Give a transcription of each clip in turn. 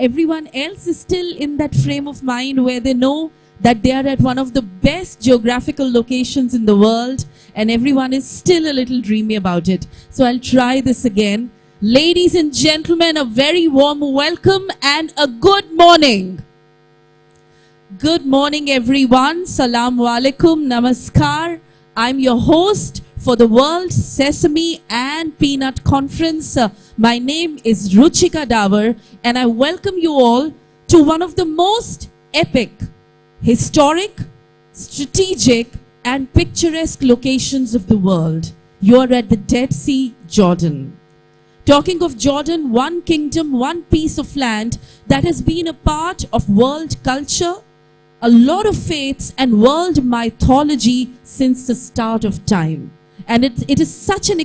everyone else is still in that frame of mind where they know that they are at one of the best geographical locations in the world, and everyone is still a little dreamy about it. So I'll try this again. Ladies and gentlemen, a very warm welcome and a good morning. Good morning, everyone. Salaam alaikum, namaskar. I'm your host for the World Sesame and Peanut Conference. My name is Ruchika Davar, and I welcome you all to one of the most epic, historic, strategic, and picturesque locations of the world. You are at the Dead Sea, Jordan. Talking of Jordan, one kingdom, one piece of land that has been a part of world culture, a lot of faiths, and world mythology since the start of time. And it is such an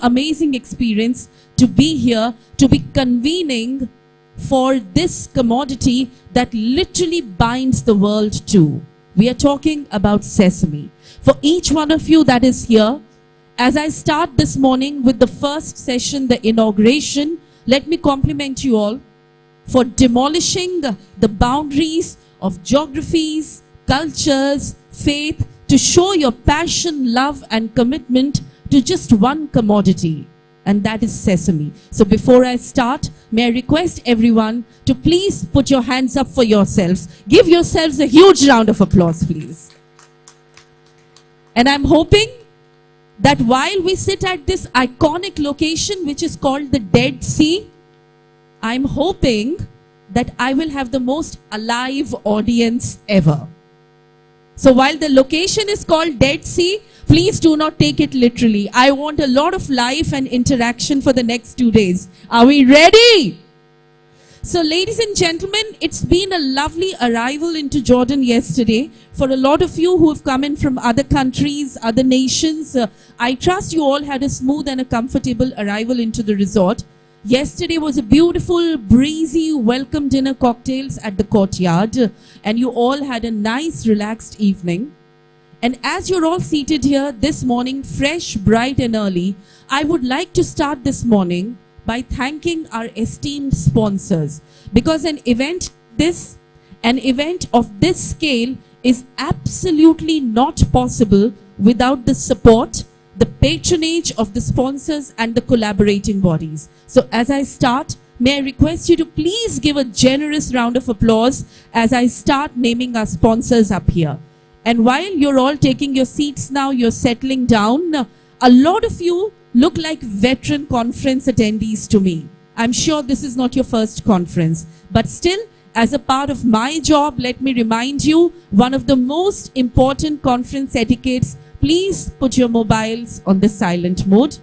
amazing experience to be here, to be convening for this commodity that literally binds the world too. We are talking about Sesame. For each one of you that is here, as I start this morning with the first session, the inauguration, let me compliment you all for demolishing the boundaries of geographies, cultures, faith, to show your passion, love, and commitment to just one commodity, and that is Sesame. So before I start, may I request everyone to please put your hands up for yourselves. Give yourselves a huge round of applause, please. And I'm hoping that while we sit at this iconic location, which is called the Dead Sea, I'm hoping that I will have the most alive audience ever. So while the location is called Dead Sea, please do not take it literally. I want a lot of life and interaction for the next 2 days. Are we ready? So ladies and gentlemen, it's been a lovely arrival into Jordan yesterday. For a lot of you who have come in from other countries, other nations, I trust you all had a smooth and a comfortable arrival into the resort. Yesterday was a beautiful, breezy welcome dinner cocktails at the courtyard, and you all had a nice, relaxed evening. And as you're all seated here this morning, fresh, bright and early, I would like to start this morning by thanking our esteemed sponsors, because an event of this scale is absolutely not possible without the support, the patronage of the sponsors and the collaborating bodies. So as I start, may I request you to please give a generous round of applause as I start naming our sponsors up here. And while you're all taking your seats now, you're settling down, a lot of you look like veteran conference attendees to me. I'm sure this is not your first conference, but still, as a part of my job, let me remind you, one of the most important conference etiquettes, please put your mobiles on the silent mode.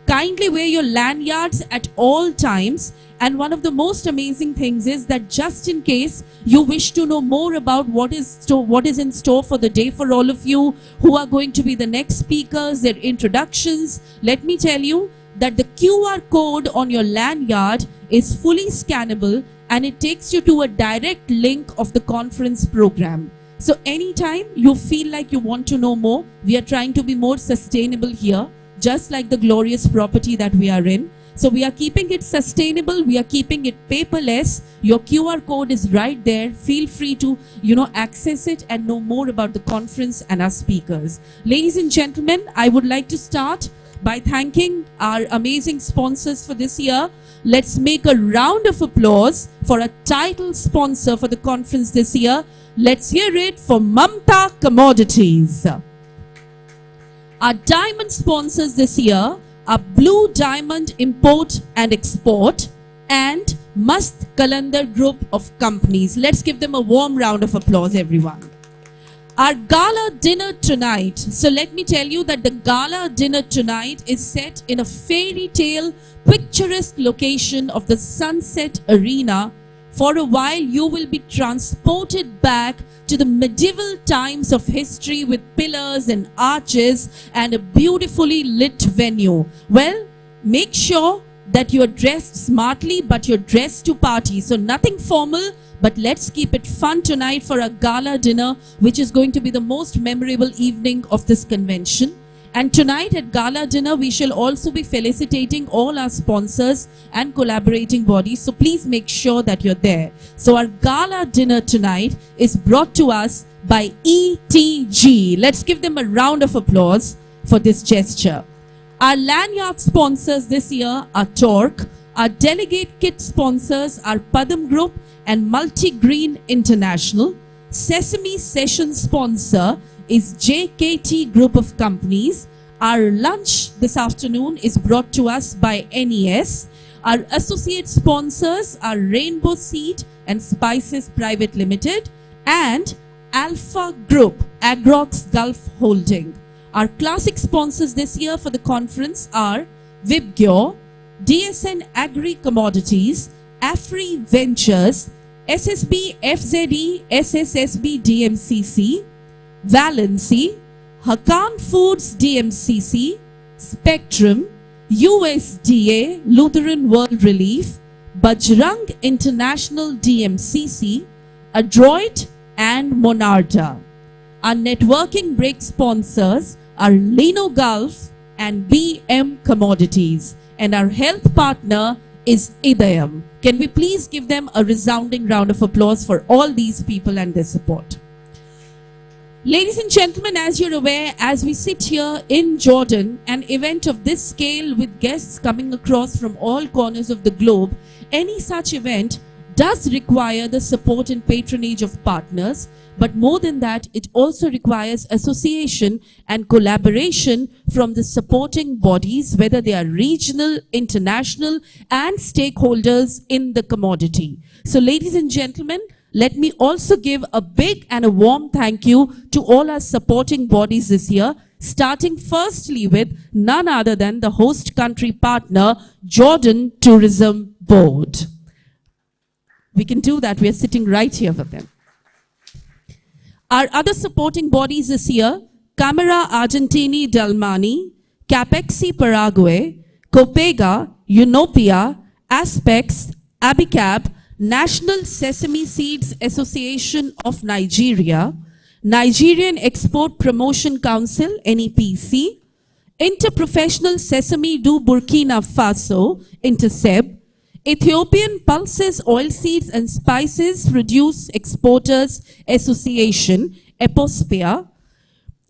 Kindly wear your lanyards at all times. And one of the most amazing things is that just in case you wish to know more about what is in store for the day for all of you, who are going to be the next speakers, their introductions, let me tell you that the QR code on your lanyard is fully scannable, and it takes you to a direct link of the conference program. So anytime you feel like you want to know more, we are trying to be more sustainable here, just like the glorious property that we are in. So we are keeping it sustainable, we are keeping it paperless. Your QR code is right there. Feel free to, access it and know more about the conference and our speakers. Ladies and gentlemen, I would like to start by thanking our amazing sponsors for this year. Let's make a round of applause for a title sponsor for the conference this year. Let's hear it for Mamta Commodities. Our diamond sponsors this year are Blue Diamond Import and Export and Mast Kalandar Group of Companies. Let's give them a warm round of applause, everyone. Our gala dinner tonight. So let me tell you that the gala dinner tonight is set in a fairy tale, picturesque location of the Sunset Arena. For a while, you will be transported back to the medieval times of history with pillars and arches and a beautifully lit venue. Well, make sure that you're dressed smartly, but you're dressed to party. So nothing formal, but let's keep it fun tonight for a gala dinner, which is going to be the most memorable evening of this convention. And tonight at Gala Dinner, we shall also be felicitating all our sponsors and collaborating bodies. So please make sure that you're there. So our Gala Dinner tonight is brought to us by ETG. Let's give them a round of applause for this gesture. Our lanyard sponsors this year are Torque. Our delegate kit sponsors are Padam Group and Multi-Green International. Sesame session sponsor is JKT Group of Companies. Our lunch this afternoon is brought to us by NES. Our associate sponsors are Rainbow Seed and Spices Private Limited and Alpha Group, Agrox Gulf Holding. Our classic sponsors this year for the conference are Vibgyor, DSN Agri Commodities, Afri Ventures, SSB FZE, SSSB DMCC, Valency, Hakan Foods DMCC, Spectrum, USDA, Lutheran World Relief, Bajrang International DMCC, Adroit and Monarda. Our networking break sponsors are Lino Gulf and BM Commodities. And our health partner is Idayam. Can we please give them a resounding round of applause for all these people and their support. Ladies and gentlemen, as you're aware, as we sit here in Jordan, an event of this scale with guests coming across from all corners of the globe, any such event does require the support and patronage of partners, but more than that, it also requires association and collaboration from the supporting bodies, whether they are regional, international, and stakeholders in the commodity. So ladies and gentlemen, let me also give a big and a warm thank you to all our supporting bodies this year, starting firstly with none other than the host country partner, Jordan Tourism Board. We can do that. We are sitting right here with them. Our other supporting bodies this year, Camera Argentini Dalmani, Capexi Paraguay, Copega, Unopia, Aspex, Abicab, National Sesame Seeds Association of Nigeria, Nigerian Export Promotion Council, NEPC, Interprofessional Sesame du Burkina Faso, Interseb, Ethiopian Pulses Oilseeds and Spices Produce Exporters Association, EPOSPIA,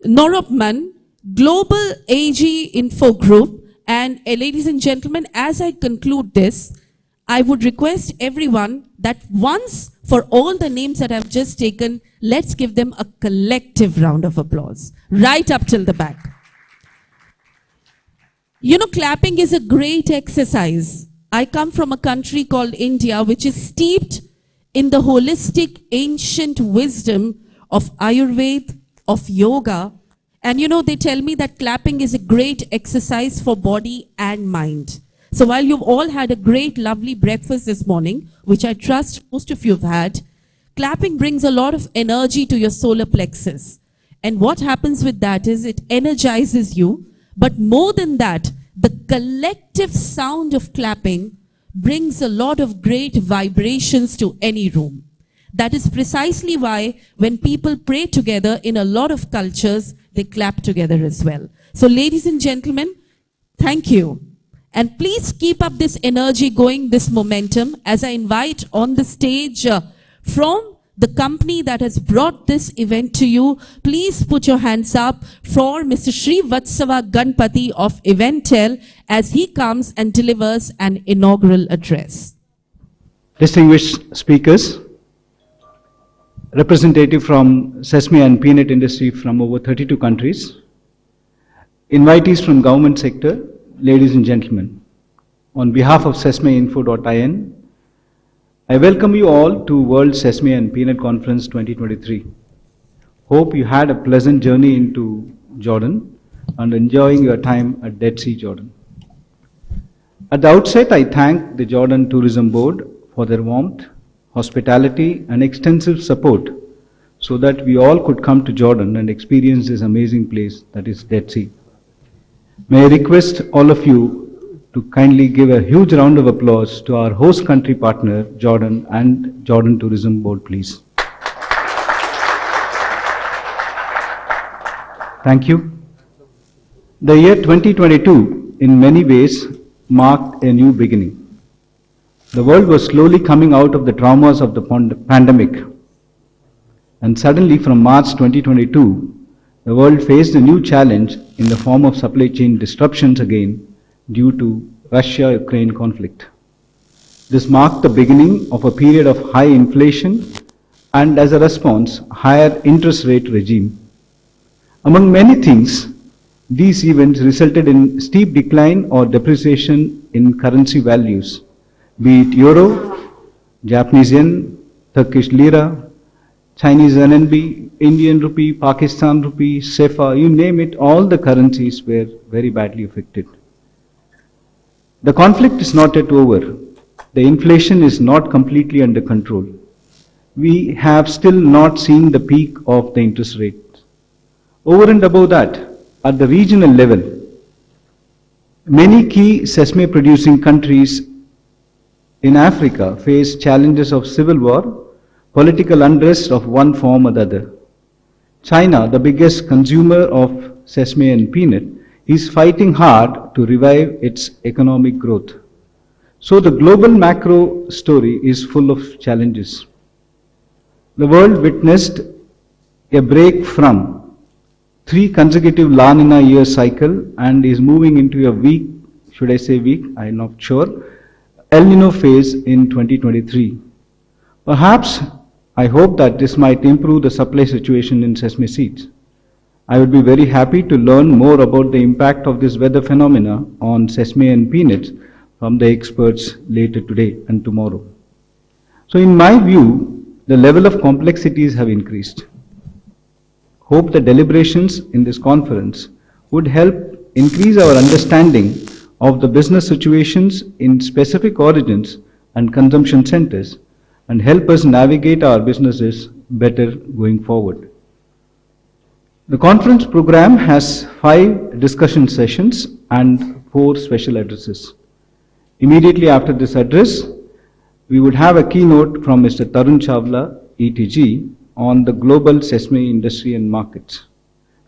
Norupman, Global AG Info Group, and ladies and gentlemen, as I conclude this, I would request everyone that once for all the names that I've just taken, let's give them a collective round of applause, right up till the back. You know, clapping is a great exercise. I come from a country called India, which is steeped in the holistic ancient wisdom of Ayurveda, of yoga. And you know, they tell me that clapping is a great exercise for body and mind. So while you've all had a great, lovely breakfast this morning, which I trust most of you have had, clapping brings a lot of energy to your solar plexus. And what happens with that is it energizes you. But more than that, the collective sound of clapping brings a lot of great vibrations to any room. That is precisely why when people pray together in a lot of cultures, they clap together as well. So ladies and gentlemen, thank you. And please keep up this energy going, this momentum, as I invite on the stage from the company that has brought this event to you. Please put your hands up for Mr. Sri Vatsava Ganpati of Eventel as he comes and delivers an inaugural address. Distinguished speakers, representative from Sesame and peanut industry from over 32 countries, invitees from government sector, ladies and gentlemen, on behalf of sesameinfo.in, I welcome you all to World Sesame and Peanut Conference 2023. Hope you had a pleasant journey into Jordan and enjoying your time at Dead Sea, Jordan. At the outset, I thank the Jordan Tourism Board for their warmth, hospitality and extensive support so that we all could come to Jordan and experience this amazing place that is Dead Sea. May I request all of you to kindly give a huge round of applause to our host country partner, Jordan, and Jordan Tourism Board, please. Thank you. The year 2022 in many ways marked a new beginning. The world was slowly coming out of the traumas of the pandemic. And suddenly from March 2022, the world faced a new challenge in the form of supply chain disruptions again due to Russia-Ukraine conflict. This marked the beginning of a period of high inflation and as a response, higher interest rate regime. Among many things, these events resulted in steep decline or depreciation in currency values, be it euro, Japanese yen, Turkish lira, Chinese RMB, Indian rupee, Pakistan rupee, SEFA, you name it, all the currencies were very badly affected. The conflict is not yet over. The inflation is not completely under control. We have still not seen the peak of the interest rates. Over and above that, at the regional level, many key sesame producing countries in Africa face challenges of civil war, political unrest of one form or the other. China, the biggest consumer of sesame and peanut, is fighting hard to revive its economic growth. So the global macro story is full of challenges. The world witnessed a break from 3 consecutive La Nina year cycle and is moving into a weak, should I say weak, I'm not sure, El Nino phase in 2023. Perhaps, I hope that this might improve the supply situation in sesame seeds. I would be very happy to learn more about the impact of this weather phenomena on sesame and peanuts from the experts later today and tomorrow. So in my view, the level of complexities have increased. Hope the deliberations in this conference would help increase our understanding of the business situations in specific origins and consumption centers and help us navigate our businesses better going forward. The conference program has 5 discussion sessions and 4 special addresses. Immediately after this address, we would have a keynote from Mr. Tarun Chawla, ETG, on the global sesame industry and markets.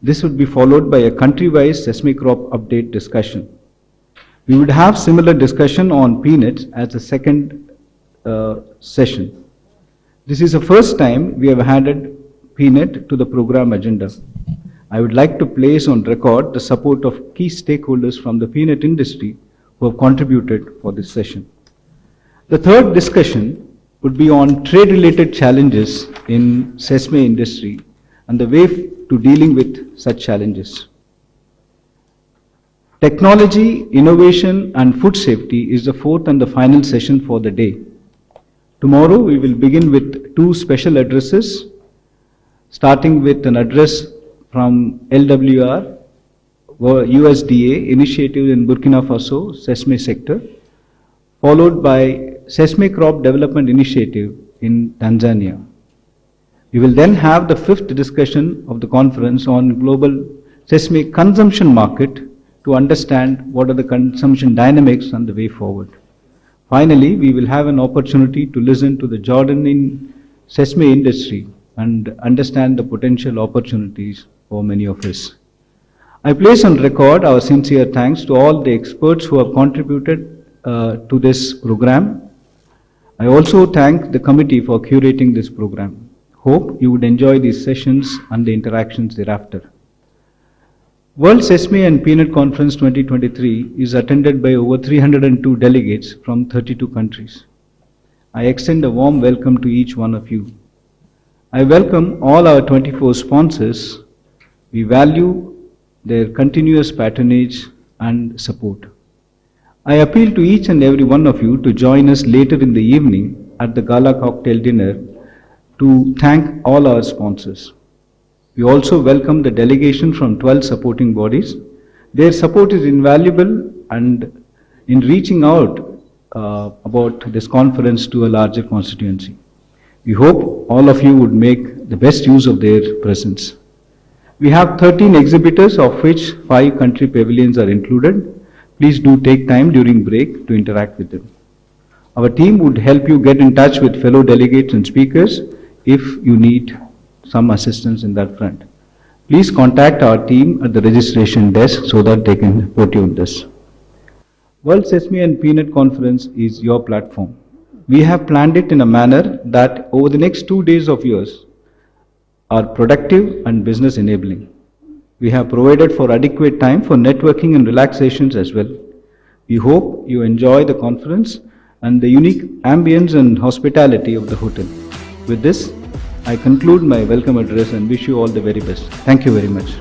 This would be followed by a country-wise sesame crop update discussion. We would have similar discussion on peanuts as the second session. This is the first time we have added peanut to the program agenda. I would like to place on record the support of key stakeholders from the peanut industry who have contributed for this session. The third discussion would be on trade-related challenges in sesame industry and the way to dealing with such challenges. Technology, innovation and food safety is the fourth and the final session for the day. Tomorrow we will begin with 2 special addresses, starting with an address from LWR, USDA initiative in Burkina Faso, sesame sector, followed by Sesame Crop Development Initiative in Tanzania. We will then have the 5th discussion of the conference on global sesame consumption market to understand what are the consumption dynamics and the way forward. Finally, we will have an opportunity to listen to the Jordanian sesame industry and understand the potential opportunities for many of us. I place on record our sincere thanks to all the experts who have contributed to this program. I also thank the committee for curating this program. Hope you would enjoy these sessions and the interactions thereafter. World Sesame and Peanut Conference 2023 is attended by over 302 delegates from 32 countries. I extend a warm welcome to each one of you. I welcome all our 24 sponsors. We value their continuous patronage and support. I appeal to each and every one of you to join us later in the evening at the gala cocktail dinner to thank all our sponsors. We also welcome the delegation from 12 supporting bodies. Their support is invaluable and in reaching out about this conference to a larger constituency. We hope all of you would make the best use of their presence. We have 13 exhibitors, of which 5 country pavilions are included. Please do take time during break to interact with them. Our team would help you get in touch with fellow delegates and speakers if you need some assistance in that front. Please contact our team at the registration desk so that they can support you in this. World Sesame and Peanut Conference is your platform. We have planned it in a manner that over the next 2 days of yours are productive and business enabling. We have provided for adequate time for networking and relaxations as well. We hope you enjoy the conference and the unique ambience and hospitality of the hotel. With this, I conclude my welcome address and wish you all the very best. Thank you very much.